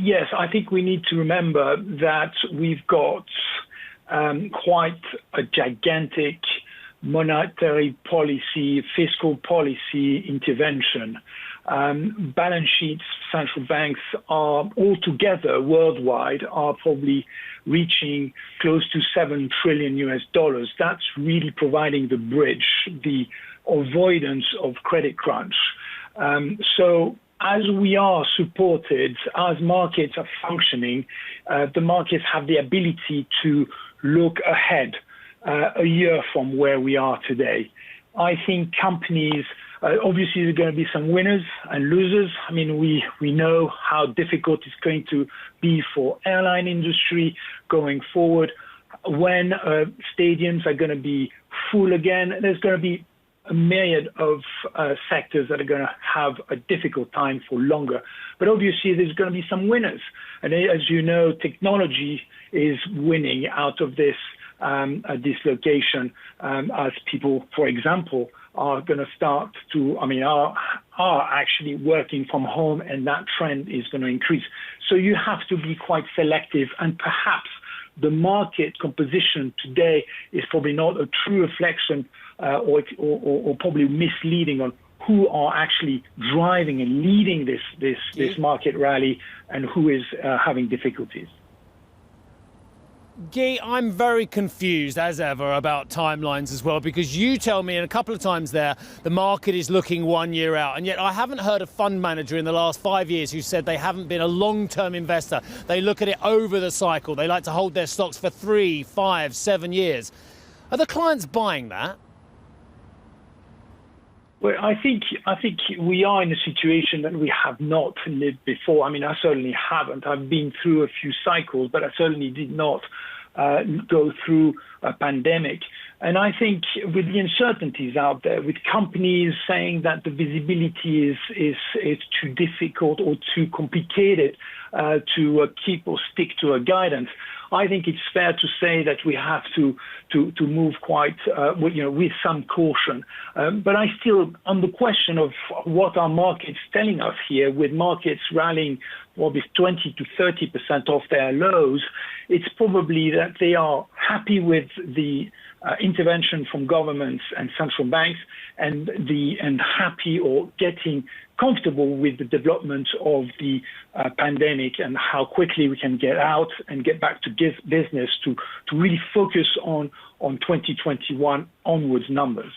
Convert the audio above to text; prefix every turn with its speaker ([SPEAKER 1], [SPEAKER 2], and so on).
[SPEAKER 1] Yes, I think we need to remember that we've got quite a gigantic monetary policy, fiscal policy intervention. Balance sheets, central banks are altogether worldwide are probably reaching close to $7 trillion US. That's really providing the bridge, the avoidance of credit crunch. So as we are supported, as markets are functioning, the markets have the ability to look ahead a year from where we are today. I think companies, obviously there are going to be some winners and losers. I mean, we know how difficult it's going to be for airline industry going forward. When stadiums are going to be full again, there's going to be a myriad of sectors that are going to have a difficult time for longer. But obviously, there's going to be some winners. And as you know, technology is winning out of this dislocation as people, for example, are going to start to, are actually working from home, and that trend is going to increase. So you have to be quite selective, and perhaps the market composition today is probably not a true reflection or probably misleading on who are actually driving and leading this market rally and who is having difficulties.
[SPEAKER 2] Guy, I'm very confused as ever about timelines as well, because you tell me, and a couple of times there, the market is looking 1 year out, and yet I haven't heard a fund manager in the last 5 years who said they haven't been a long-term investor. They look at it over the cycle. They like to hold their stocks for 3, 5, 7 years. Are the clients buying that?
[SPEAKER 1] Well, I think we are in a situation that we have not lived before. I mean, I certainly haven't. I've been through a few cycles, but I certainly did not go through a pandemic. And I think with the uncertainties out there, with companies saying that the visibility is too difficult or too complicated to keep or stick to a guidance, I think it's fair to say that we have to move quite, with some caution. But I still, on the question of what are markets telling us here, with markets rallying with 20 to 30% off their lows, it's probably that they are happy with the intervention from governments and central banks, and happy or getting comfortable with the development of the pandemic and how quickly we can get out and get back to business to really focus on 2021 onwards numbers.